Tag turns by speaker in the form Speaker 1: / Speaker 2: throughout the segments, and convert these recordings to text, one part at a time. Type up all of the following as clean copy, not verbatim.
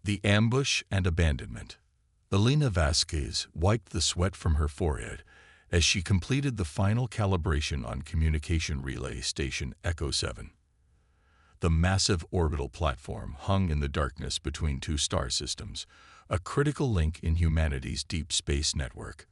Speaker 1: The ambush and abandonment. Elena Vasquez wiped the sweat from her forehead as she completed the final calibration on Communication Relay Station Echo 7. The massive orbital platform hung in the darkness between two star systems, a critical link in humanity's deep space network.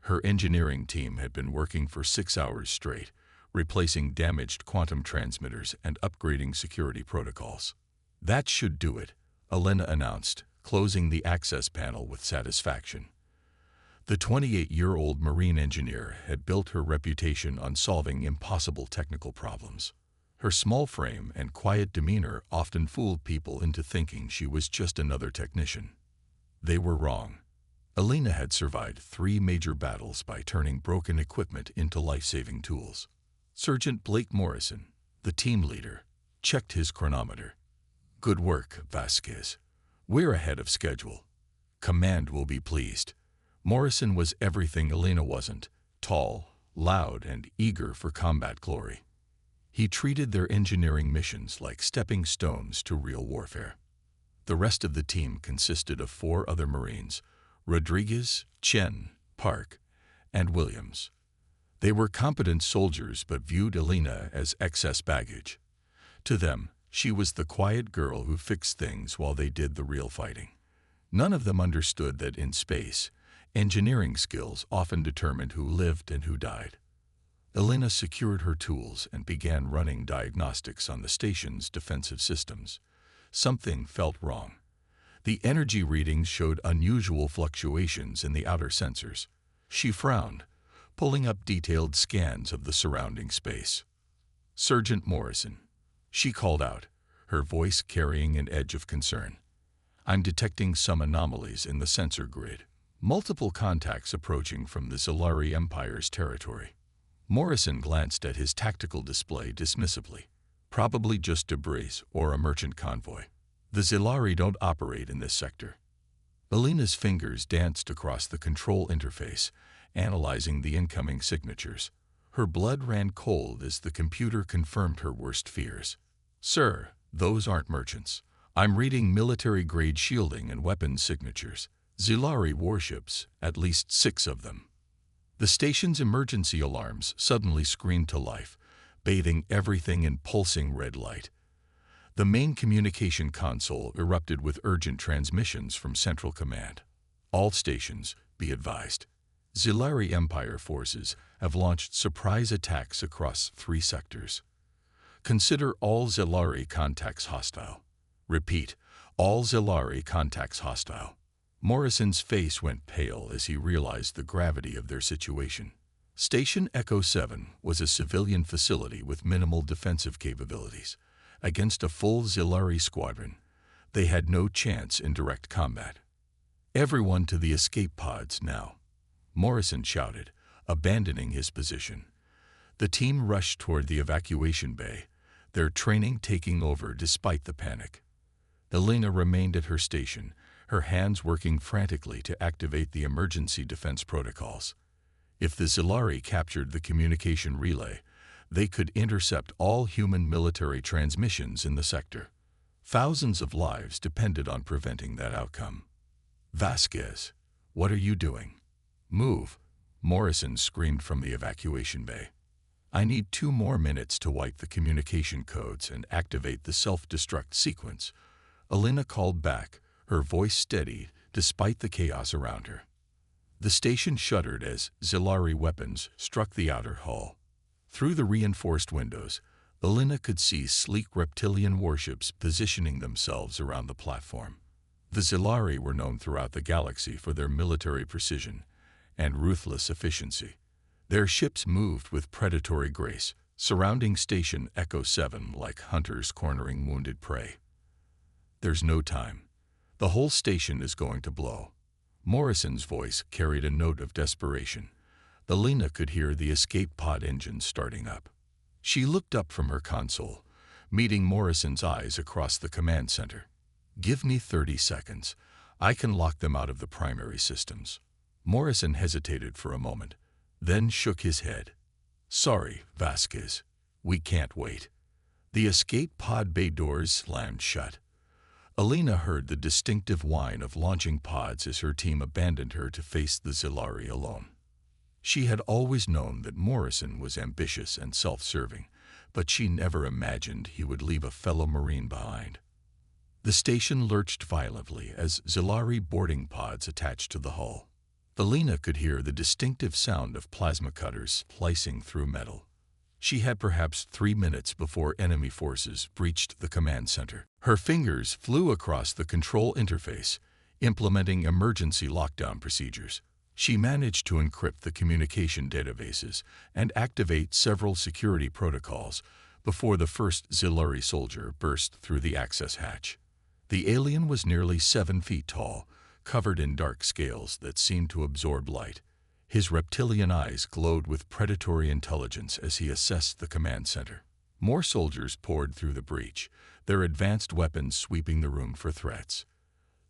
Speaker 1: Her engineering team had been working for 6 hours straight, replacing damaged quantum transmitters and upgrading security protocols. "That should do it," Elena announced, closing the access panel with satisfaction. The 28-year-old marine engineer had built her reputation on solving impossible technical problems. Her small frame and quiet demeanor often fooled people into thinking she was just another technician. They were wrong. Elena had survived 3 major battles by turning broken equipment into life-saving tools. Sergeant Blake Morrison, the team leader, checked his chronometer. "Good work, Vasquez. We're ahead of schedule. Command will be pleased." Morrison was everything Elena wasn't: tall, loud, and eager for combat glory. He treated their engineering missions like stepping stones to real warfare. The rest of the team consisted of 4 other Marines: Rodriguez, Chen, Park, and Williams. They were competent soldiers but viewed Elena as excess baggage. To them, she was the quiet girl who fixed things while they did the real fighting. None of them understood that in space, engineering skills often determined who lived and who died. Elena secured her tools and began running diagnostics on the station's defensive systems. Something felt wrong. The energy readings showed unusual fluctuations in the outer sensors. She frowned, pulling up detailed scans of the surrounding space. "Sergeant Morrison," she called out, her voice carrying an edge of concern. "I'm detecting some anomalies in the sensor grid. Multiple contacts approaching from the Zilari Empire's territory." Morrison glanced at his tactical display dismissively. "Probably just debris or a merchant convoy. The Zilari don't operate in this sector." Elena's fingers danced across the control interface, analyzing the incoming signatures. Her blood ran cold as the computer confirmed her worst fears. "Sir, those aren't merchants. I'm reading military-grade shielding and weapons signatures. Zilari warships, at least 6 of them." The station's emergency alarms suddenly screamed to life, bathing everything in pulsing red light. The main communication console erupted with urgent transmissions from Central Command. "All stations, be advised. Zilari Empire forces have launched surprise attacks across 3 sectors. Consider all Zilari contacts hostile. Repeat, all Zilari contacts hostile." Morrison's face went pale as he realized the gravity of their situation. Station Echo 7 was a civilian facility with minimal defensive capabilities. Against a full Zilari squadron, they had no chance in direct combat. "Everyone to the escape pods now," Morrison shouted, abandoning his position. The team rushed toward the evacuation bay, their training taking over despite the panic. Elena remained at her station, her hands working frantically to activate the emergency defense protocols. If the Zilari captured the communication relay, they could intercept all human military transmissions in the sector. Thousands of lives depended on preventing that outcome. "Vasquez, what are you doing?" "Move," Morrison screamed from the evacuation bay. "I need 2 more minutes to wipe the communication codes and activate the self-destruct sequence," Elena called back, her voice steady despite the chaos around her. The station shuddered as Zilari weapons struck the outer hull. Through the reinforced windows, Elena could see sleek reptilian warships positioning themselves around the platform. The Zilari were known throughout the galaxy for their military precision and ruthless efficiency. Their ships moved with predatory grace, surrounding Station Echo 7 like hunters cornering wounded prey. "There's no time. The whole station is going to blow." Morrison's voice carried a note of desperation. Elena could hear the escape pod engines starting up. She looked up from her console, meeting Morrison's eyes across the command center. "Give me 30 seconds. I can lock them out of the primary systems." Morrison hesitated for a moment, then shook his head. "Sorry, Vasquez. We can't wait." The escape pod bay doors slammed shut. Alina heard the distinctive whine of launching pods as her team abandoned her to face the Zilari alone. She had always known that Morrison was ambitious and self-serving, but she never imagined he would leave a fellow Marine behind. The station lurched violently as Zilari boarding pods attached to the hull. Alina could hear the distinctive sound of plasma cutters slicing through metal. She had perhaps 3 minutes before enemy forces breached the command center. Her fingers flew across the control interface, implementing emergency lockdown procedures. She managed to encrypt the communication databases and activate several security protocols before the first Zilari soldier burst through the access hatch. The alien was nearly 7 feet tall, covered in dark scales that seemed to absorb light. His reptilian eyes glowed with predatory intelligence as he assessed the command center. More soldiers poured through the breach, their advanced weapons sweeping the room for threats.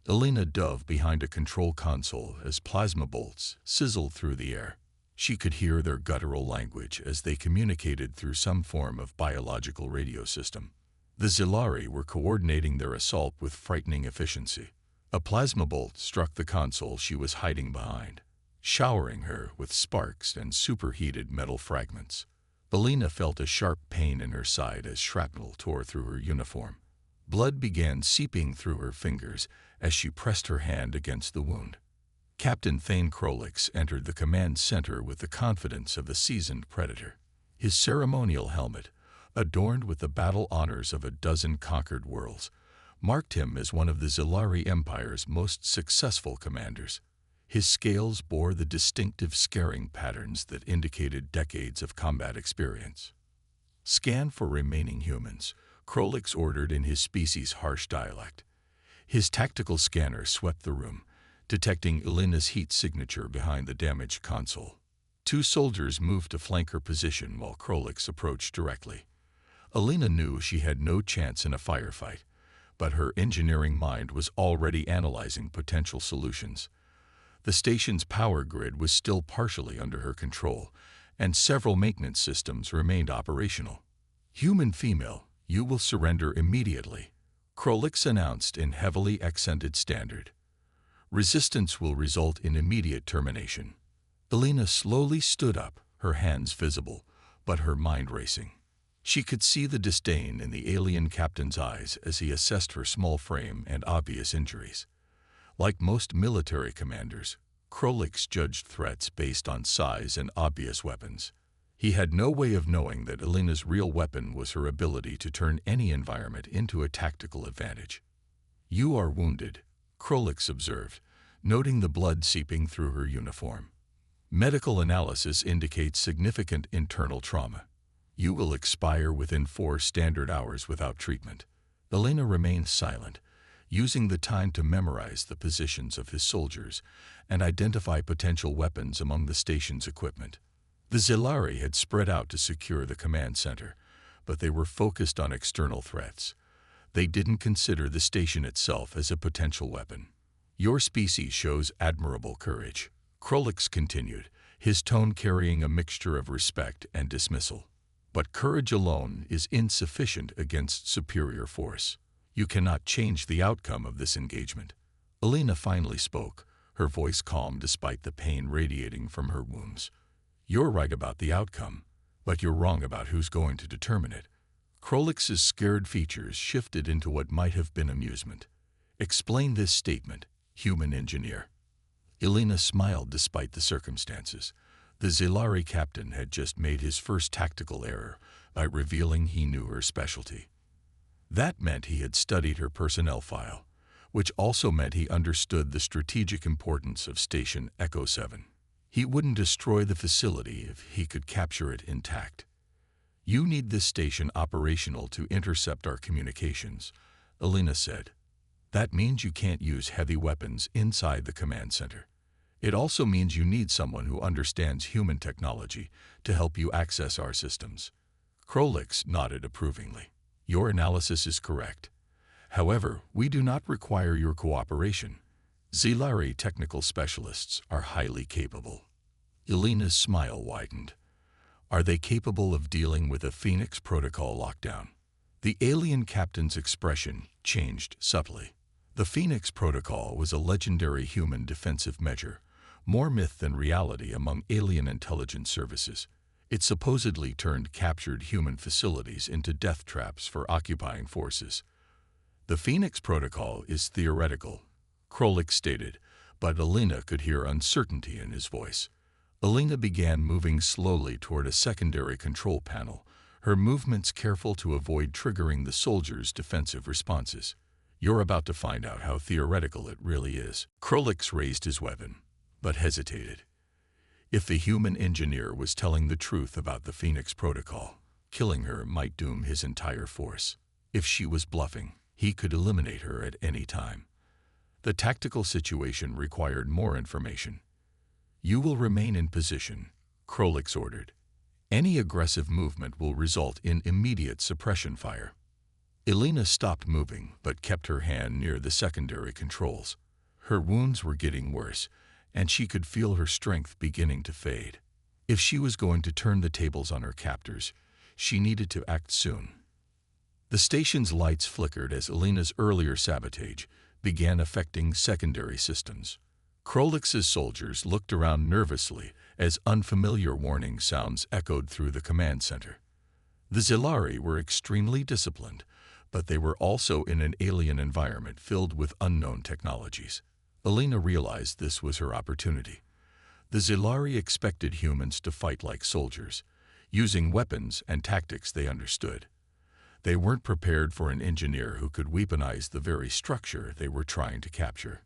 Speaker 1: Alina dove behind a control console as plasma bolts sizzled through the air. She could hear their guttural language as they communicated through some form of biological radio system. The Zilari were coordinating their assault with frightening efficiency. A plasma bolt struck the console she was hiding behind, showering her with sparks and superheated metal fragments. Alina felt a sharp pain in her side as shrapnel tore through her uniform. Blood began seeping through her fingers as she pressed her hand against the wound. Captain Thane Krolix entered the command center with the confidence of a seasoned predator. His ceremonial helmet, adorned with the battle honors of a dozen conquered worlds, marked him as one of the Zilari Empire's most successful commanders. His scales bore the distinctive scaring patterns that indicated decades of combat experience. "Scan for remaining humans," Krolix ordered in his species' harsh dialect. His tactical scanner swept the room, detecting Alina's heat signature behind the damaged console. 2 soldiers moved to flank her position while Krolix approached directly. Alina knew she had no chance in a firefight, but her engineering mind was already analyzing potential solutions. The station's power grid was still partially under her control, and several maintenance systems remained operational. "Human female, you will surrender immediately," Krolix announced in heavily accented standard. "Resistance will result in immediate termination." Alina slowly stood up, her hands visible, but her mind racing. She could see the disdain in the alien captain's eyes as he assessed her small frame and obvious injuries. Like most military commanders, Krolix judged threats based on size and obvious weapons. He had no way of knowing that Alina's real weapon was her ability to turn any environment into a tactical advantage. "You are wounded," Krolix observed, noting the blood seeping through her uniform. "Medical analysis indicates significant internal trauma. You will expire within 4 standard hours without treatment." Alina remained silent, using the time to memorize the positions of his soldiers and identify potential weapons among the station's equipment. The Zilari had spread out to secure the command center, but they were focused on external threats. They didn't consider the station itself as a potential weapon. "Your species shows admirable courage," Krolix continued, his tone carrying a mixture of respect and dismissal. "But courage alone is insufficient against superior force. You cannot change the outcome of this engagement." Alina finally spoke, her voice calm despite the pain radiating from her wounds. "You're right about the outcome, but you're wrong about who's going to determine it." Krolix's scared features shifted into what might have been amusement. "Explain this statement, human engineer." Alina smiled despite the circumstances. The Zilari captain had just made his first tactical error by revealing he knew her specialty. That meant he had studied her personnel file, which also meant he understood the strategic importance of Station Echo 7. He wouldn't destroy the facility if he could capture it intact. "You need this station operational to intercept our communications," Alina said. "That means you can't use heavy weapons inside the command center. It also means you need someone who understands human technology to help you access our systems." Krolix nodded approvingly. "Your analysis is correct. However, we do not require your cooperation. Zilari technical specialists are highly capable." Alina's smile widened. "Are they capable of dealing with a Phoenix Protocol lockdown?" The alien captain's expression changed subtly. The Phoenix Protocol was a legendary human defensive measure, more myth than reality among alien intelligence services. It supposedly turned captured human facilities into death traps for occupying forces. The Phoenix Protocol is theoretical, Krolik stated, but Alina could hear uncertainty in his voice. Alina began moving slowly toward a secondary control panel, her movements careful to avoid triggering the soldiers' defensive responses. You're about to find out how theoretical it really is. Krolik raised his weapon, but hesitated. If the human engineer was telling the truth about the Phoenix Protocol, killing her might doom his entire force. If she was bluffing, he could eliminate her at any time. The tactical situation required more information. You will remain in position, Krolik ordered. Any aggressive movement will result in immediate suppression fire. Alina stopped moving but kept her hand near the secondary controls. Her wounds were getting worse, and she could feel her strength beginning to fade. If she was going to turn the tables on her captors, she needed to act soon. The station's lights flickered as Alina's earlier sabotage began affecting secondary systems. Krolik's soldiers looked around nervously as unfamiliar warning sounds echoed through the command center. The Zilari were extremely disciplined, but they were also in an alien environment filled with unknown technologies. Alina realized this was her opportunity. The Zilari expected humans to fight like soldiers, using weapons and tactics they understood. They weren't prepared for an engineer who could weaponize the very structure they were trying to capture.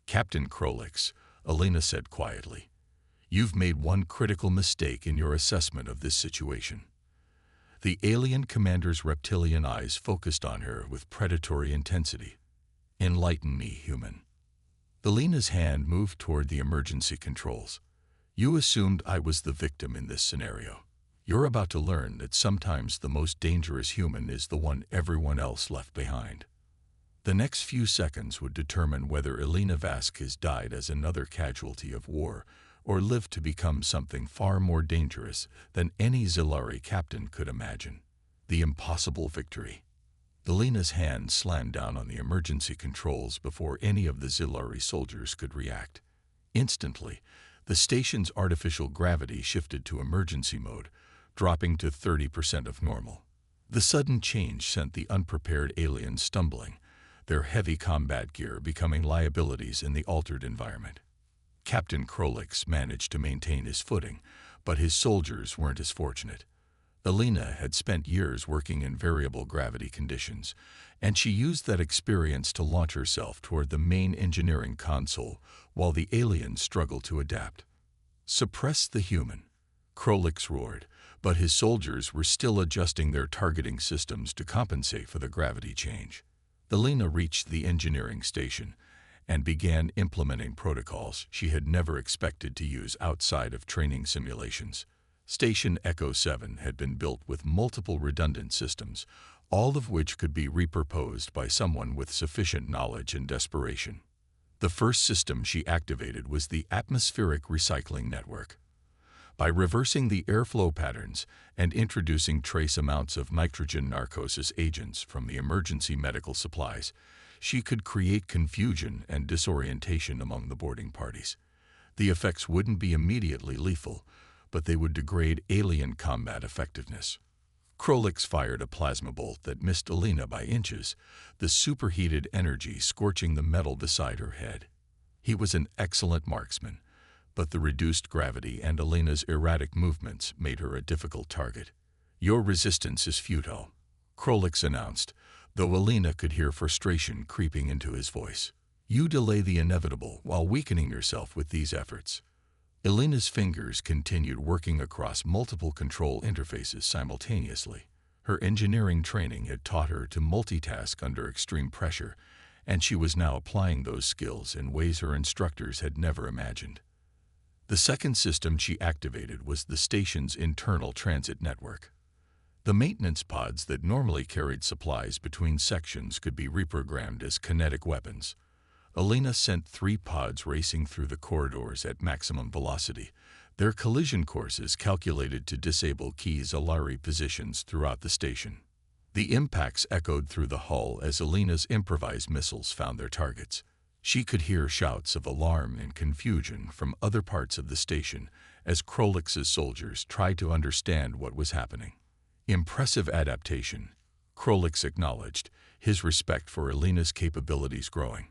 Speaker 1: Captain Krolik, Alina said quietly, you've made one critical mistake in your assessment of this situation. The alien commander's reptilian eyes focused on her with predatory intensity. Enlighten me, human. Alina's hand moved toward the emergency controls. You assumed I was the victim in this scenario. You're about to learn that sometimes the most dangerous human is the one everyone else left behind. The next few seconds would determine whether Alina Vasquez died as another casualty of war or lived to become something far more dangerous than any Zilari captain could imagine. The impossible victory. Alina's hand slammed down on the emergency controls before any of the Zilari soldiers could react. Instantly, the station's artificial gravity shifted to emergency mode, dropping to 30% of normal. The sudden change sent the unprepared aliens stumbling, their heavy combat gear becoming liabilities in the altered environment. Captain Krolik managed to maintain his footing, but his soldiers weren't as fortunate. Alina had spent years working in variable gravity conditions, and she used that experience to launch herself toward the main engineering console while the aliens struggled to adapt. Suppress the human, Krolik roared, but his soldiers were still adjusting their targeting systems to compensate for the gravity change. Alina reached the engineering station and began implementing protocols she had never expected to use outside of training simulations. Station Echo 7 had been built with multiple redundant systems, all of which could be repurposed by someone with sufficient knowledge and desperation. The first system she activated was the atmospheric recycling network. By reversing the airflow patterns and introducing trace amounts of nitrogen narcosis agents from the emergency medical supplies, she could create confusion and disorientation among the boarding parties. The effects wouldn't be immediately lethal, but they would degrade alien combat effectiveness. Krolik fired a plasma bolt that missed Alina by inches, the superheated energy scorching the metal beside her head. He was an excellent marksman, but the reduced gravity and Alina's erratic movements made her a difficult target. Your resistance is futile, Krolik announced, though Alina could hear frustration creeping into his voice. You delay the inevitable while weakening yourself with these efforts. Alina's fingers continued working across multiple control interfaces simultaneously. Her engineering training had taught her to multitask under extreme pressure, and she was now applying those skills in ways her instructors had never imagined. The second system she activated was the station's internal transit network. The maintenance pods that normally carried supplies between sections could be reprogrammed as kinetic weapons. Alina sent 3 pods racing through the corridors at maximum velocity, their collision courses calculated to disable key Zilari positions throughout the station. The impacts echoed through the hull as Alina's improvised missiles found their targets. She could hear shouts of alarm and confusion from other parts of the station as Krolix's soldiers tried to understand what was happening. Impressive adaptation, Krolix acknowledged, his respect for Alina's capabilities growing.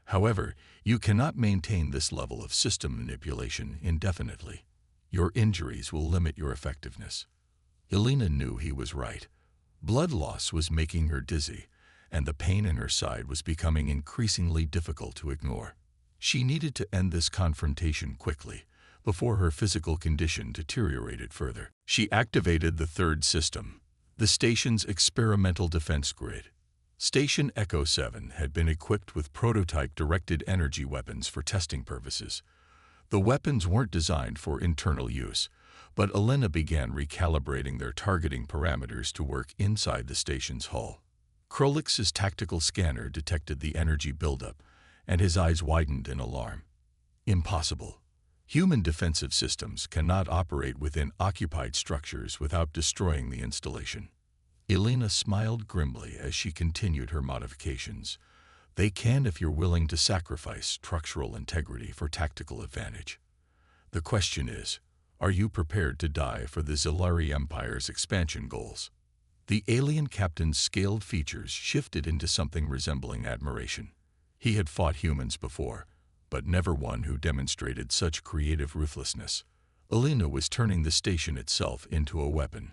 Speaker 1: However, you cannot maintain this level of system manipulation indefinitely. Your injuries will limit your effectiveness. Alina knew he was right. Blood loss was making her dizzy, and the pain in her side was becoming increasingly difficult to ignore. She needed to end this confrontation quickly, before her physical condition deteriorated further. She activated the third system, the station's experimental defense grid. Station Echo 7 had been equipped with prototype directed energy weapons for testing purposes. The weapons weren't designed for internal use, but Alina began recalibrating their targeting parameters to work inside the station's hull. Krolix's tactical scanner detected the energy buildup, and his eyes widened in alarm. Impossible. Human defensive systems cannot operate within occupied structures without destroying the installation. Alina smiled grimly as she continued her modifications. They can if you're willing to sacrifice structural integrity for tactical advantage. The question is, are you prepared to die for the Zilari Empire's expansion goals? The alien captain's scaled features shifted into something resembling admiration. He had fought humans before, but never one who demonstrated such creative ruthlessness. Alina was turning the station itself into a weapon,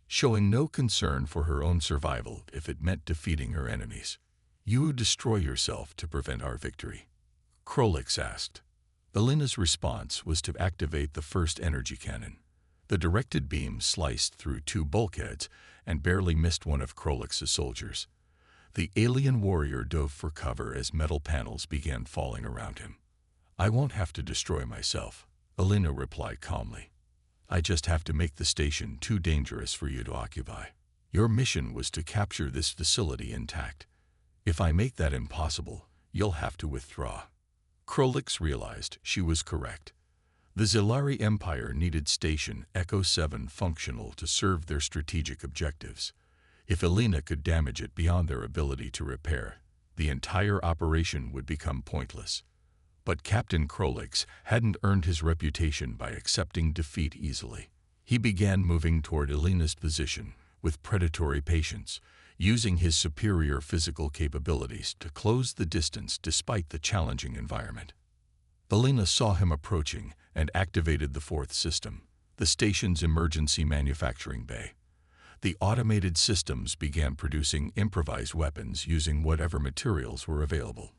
Speaker 1: showing no concern for her own survival if it meant defeating her enemies. You destroy yourself to prevent our victory? Krolix asked. Alina's response was to activate the first energy cannon. The directed beam sliced through two bulkheads and barely missed one of Krolix's soldiers. The alien warrior dove for cover as metal panels began falling around him. I won't have to destroy myself, Alina replied calmly. I just have to make the station too dangerous for you to occupy. Your mission was to capture this facility intact. If I make that impossible, you'll have to withdraw. Krolix realized she was correct. The Zilari Empire needed Station Echo 7 functional to serve their strategic objectives. If Alina could damage it beyond their ability to repair, the entire operation would become pointless. But Captain Krolix hadn't earned his reputation by accepting defeat easily. He began moving toward Alina's position with predatory patience, using his superior physical capabilities to close the distance despite the challenging environment. Alina saw him approaching and activated the fourth system, the station's emergency manufacturing bay. The automated systems began producing improvised weapons using whatever materials were available.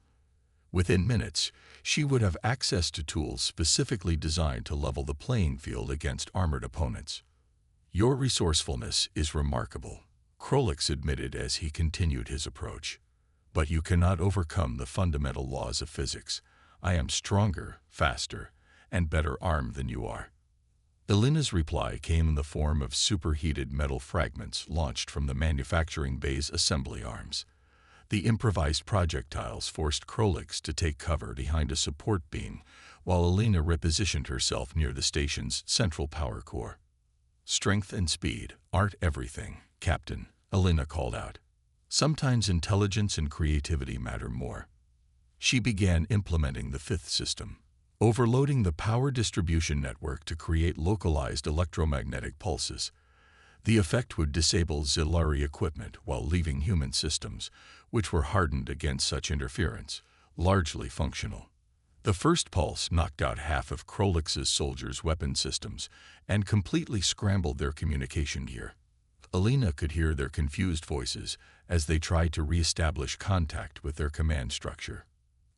Speaker 1: Within minutes, she would have access to tools specifically designed to level the playing field against armored opponents. Your resourcefulness is remarkable, Krolix admitted as he continued his approach. But you cannot overcome the fundamental laws of physics. I am stronger, faster, and better armed than you are. Alina's reply came in the form of superheated metal fragments launched from the manufacturing bay's assembly arms. The improvised projectiles forced Krolix to take cover behind a support beam, while Alina repositioned herself near the station's central power core. Strength and speed aren't everything, Captain, Alina called out. Sometimes intelligence and creativity matter more. She began implementing the fifth system, overloading the power distribution network to create localized electromagnetic pulses. The effect would disable Zilari equipment while leaving human systems, which were hardened against such interference, largely functional. The first pulse knocked out half of Krolix's soldiers' weapon systems and completely scrambled their communication gear. Alina could hear their confused voices as they tried to re-establish contact with their command structure.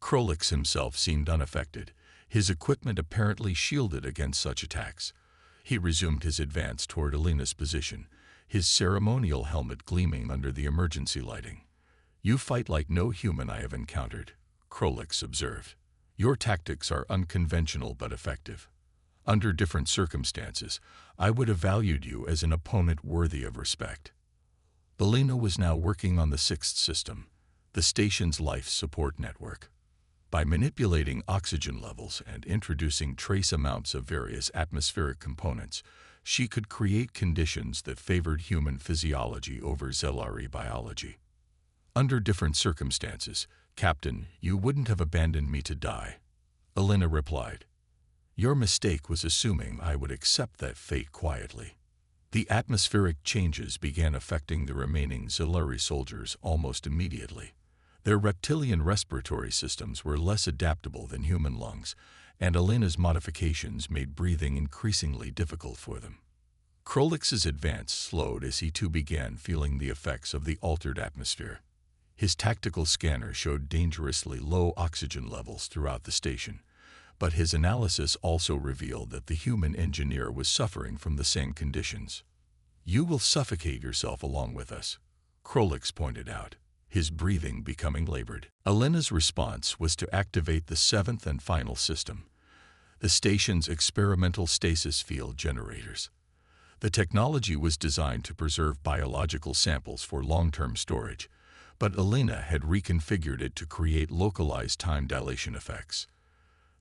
Speaker 1: Krolix himself seemed unaffected, his equipment apparently shielded against such attacks. He resumed his advance toward Alina's position, his ceremonial helmet gleaming under the emergency lighting. You fight like no human I have encountered, Krolix observed. Your tactics are unconventional but effective. Under different circumstances, I would have valued you as an opponent worthy of respect. Alina was now working on the sixth system, the station's life support network. By manipulating oxygen levels and introducing trace amounts of various atmospheric components, she could create conditions that favored human physiology over Zelari biology. Under different circumstances, Captain, you wouldn't have abandoned me to die. Elena replied. Your mistake was assuming I would accept that fate quietly. The atmospheric changes began affecting the remaining Zelari soldiers almost immediately. Their reptilian respiratory systems were less adaptable than human lungs, and Elena's modifications made breathing increasingly difficult for them. Krolix's advance slowed as he too began feeling the effects of the altered atmosphere. His tactical scanner showed dangerously low oxygen levels throughout the station, but his analysis also revealed that the human engineer was suffering from the same conditions. You will suffocate yourself along with us, Krolix pointed out, his breathing becoming labored. Elena's response was to activate the seventh and final system, the station's experimental stasis field generators. The technology was designed to preserve biological samples for long-term storage, but Elena had reconfigured it to create localized time dilation effects.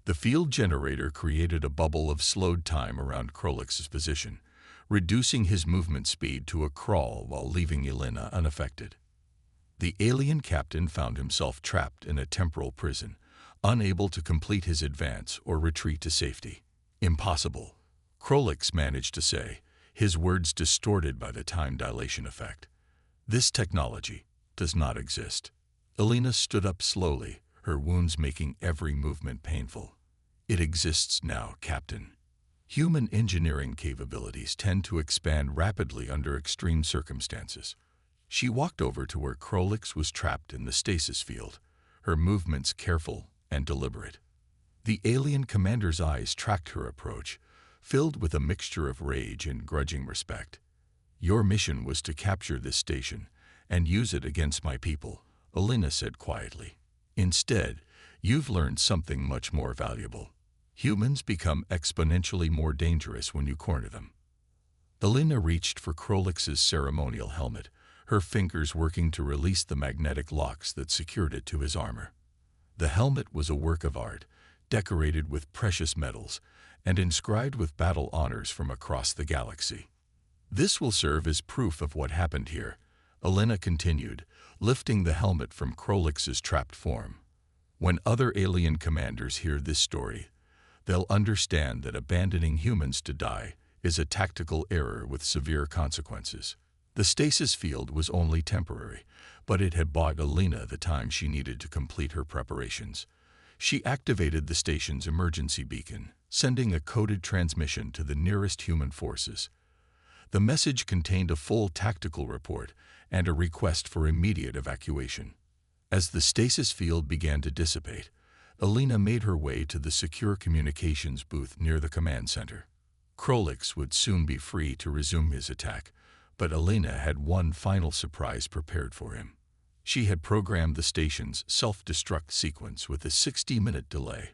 Speaker 1: The field generator created a bubble of slowed time around Krolix's position, reducing his movement speed to a crawl while leaving Elena unaffected. The alien captain found himself trapped in a temporal prison, unable to complete his advance or retreat to safety. Impossible, Krolix managed to say, his words distorted by the time dilation effect. This technology does not exist. Elena stood up slowly, her wounds making every movement painful. It exists now, Captain. Human engineering capabilities tend to expand rapidly under extreme circumstances. She walked over to where Krolix was trapped in the stasis field, her movements careful and deliberate. The alien commander's eyes tracked her approach, filled with a mixture of rage and grudging respect. Your mission was to capture this station and use it against my people, Elena said quietly. Instead, you've learned something much more valuable. Humans become exponentially more dangerous when you corner them. Elena reached for Krolix's ceremonial helmet, her fingers working to release the magnetic locks that secured it to his armor. The helmet was a work of art, decorated with precious metals and inscribed with battle honors from across the galaxy. This will serve as proof of what happened here, Elena continued, lifting the helmet from Krolix's trapped form. When other alien commanders hear this story, they'll understand that abandoning humans to die is a tactical error with severe consequences. The stasis field was only temporary, but it had bought Elena the time she needed to complete her preparations. She activated the station's emergency beacon, sending a coded transmission to the nearest human forces. The message contained a full tactical report and a request for immediate evacuation. As the stasis field began to dissipate, Elena made her way to the secure communications booth near the command center. Krolix would soon be free to resume his attack, but Elena had one final surprise prepared for him. She had programmed the station's self-destruct sequence with a 60-minute delay,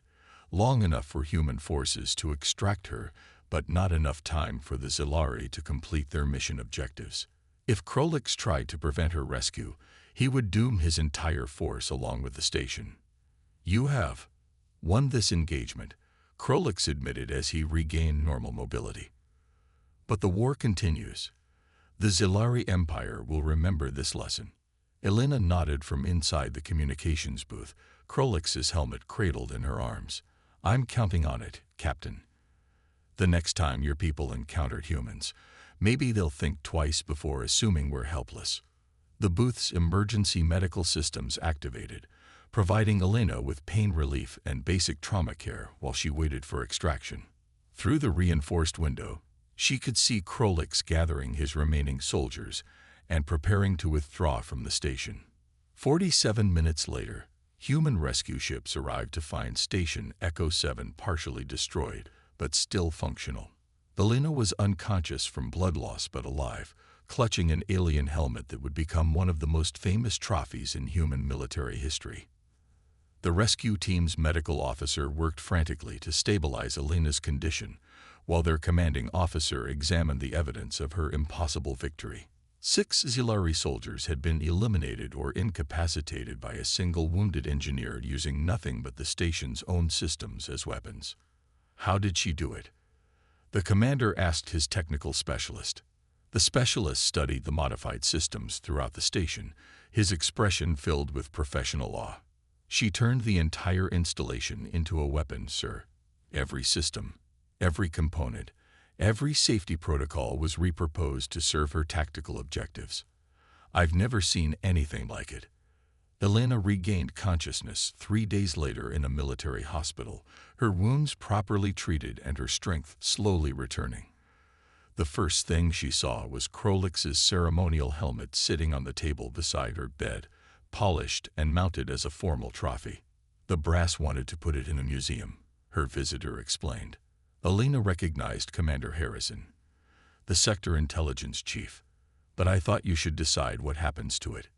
Speaker 1: long enough for human forces to extract her, but not enough time for the Zelari to complete their mission objectives. If Krolix tried to prevent her rescue, he would doom his entire force along with the station. You have won this engagement, Krolix admitted as he regained normal mobility. But the war continues. The Zelari Empire will remember this lesson. Elena nodded from inside the communications booth, Krolix's helmet cradled in her arms. I'm counting on it, Captain. The next time your people encounter humans, maybe they'll think twice before assuming we're helpless. The booth's emergency medical systems activated, providing Elena with pain relief and basic trauma care while she waited for extraction. Through the reinforced window, she could see Krolix gathering his remaining soldiers and preparing to withdraw from the station. 47 minutes later, human rescue ships arrived to find Station Echo 7 partially destroyed, but still functional. Elena was unconscious from blood loss but alive, clutching an alien helmet that would become one of the most famous trophies in human military history. The rescue team's medical officer worked frantically to stabilize Elena's condition, while their commanding officer examined the evidence of her impossible victory. 6 Zelari soldiers had been eliminated or incapacitated by a single wounded engineer using nothing but the station's own systems as weapons. How did she do it? The commander asked his technical specialist. The specialist studied the modified systems throughout the station, his expression filled with professional awe. She turned the entire installation into a weapon, sir. Every system, every component, every safety protocol was repurposed to serve her tactical objectives. I've never seen anything like it. Elena regained consciousness 3 days later in a military hospital, her wounds properly treated and her strength slowly returning. The first thing she saw was Krolix's ceremonial helmet sitting on the table beside her bed, polished and mounted as a formal trophy. The brass wanted to put it in a museum, her visitor explained. Elena recognized Commander Harrison, the sector intelligence chief. But I thought you should decide what happens to it.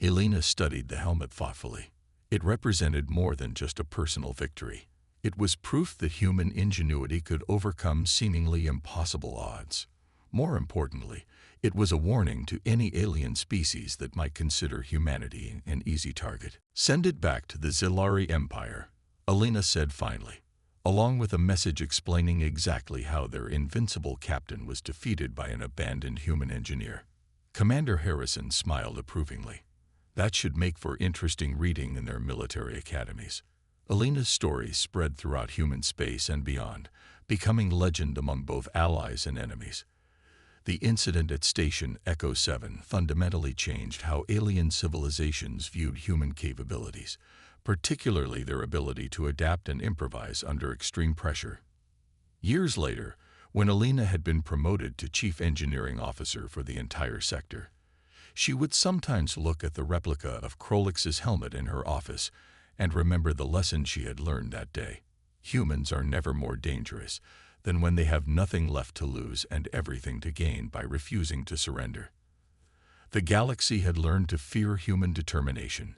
Speaker 1: Elena studied the helmet thoughtfully. It represented more than just a personal victory. It was proof that human ingenuity could overcome seemingly impossible odds. More importantly, it was a warning to any alien species that might consider humanity an easy target. Send it back to the Zilari Empire, Elena said finally, along with a message explaining exactly how their invincible captain was defeated by an abandoned human engineer. Commander Harrison smiled approvingly. That should make for interesting reading in their military academies. Elena's stories spread throughout human space and beyond, becoming legend among both allies and enemies. The incident at Station Echo 7 fundamentally changed how alien civilizations viewed human capabilities, particularly their ability to adapt and improvise under extreme pressure. Years later, when Elena had been promoted to Chief Engineering Officer for the entire sector, she would sometimes look at the replica of Krolix's helmet in her office and remember the lesson she had learned that day. Humans are never more dangerous than when they have nothing left to lose and everything to gain by refusing to surrender. The galaxy had learned to fear human determination,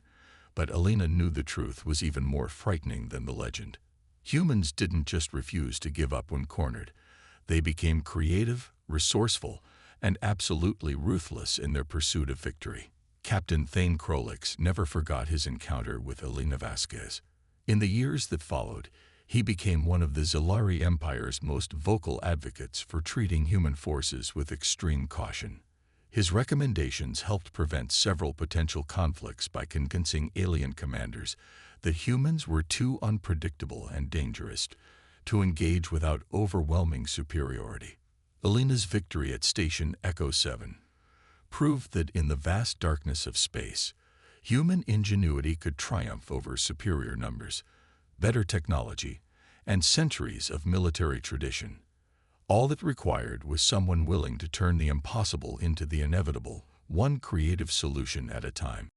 Speaker 1: but Elena knew the truth was even more frightening than the legend. Humans didn't just refuse to give up when cornered. They became creative, resourceful, and absolutely ruthless in their pursuit of victory. Captain Thane Krolix never forgot his encounter with Elena Vasquez. In the years that followed, he became one of the Zilari Empire's most vocal advocates for treating human forces with extreme caution. His recommendations helped prevent several potential conflicts by convincing alien commanders that humans were too unpredictable and dangerous to engage without overwhelming superiority. Elena's victory at Station Echo 7 proved that in the vast darkness of space, human ingenuity could triumph over superior numbers, better technology, and centuries of military tradition. All it required was someone willing to turn the impossible into the inevitable, one creative solution at a time.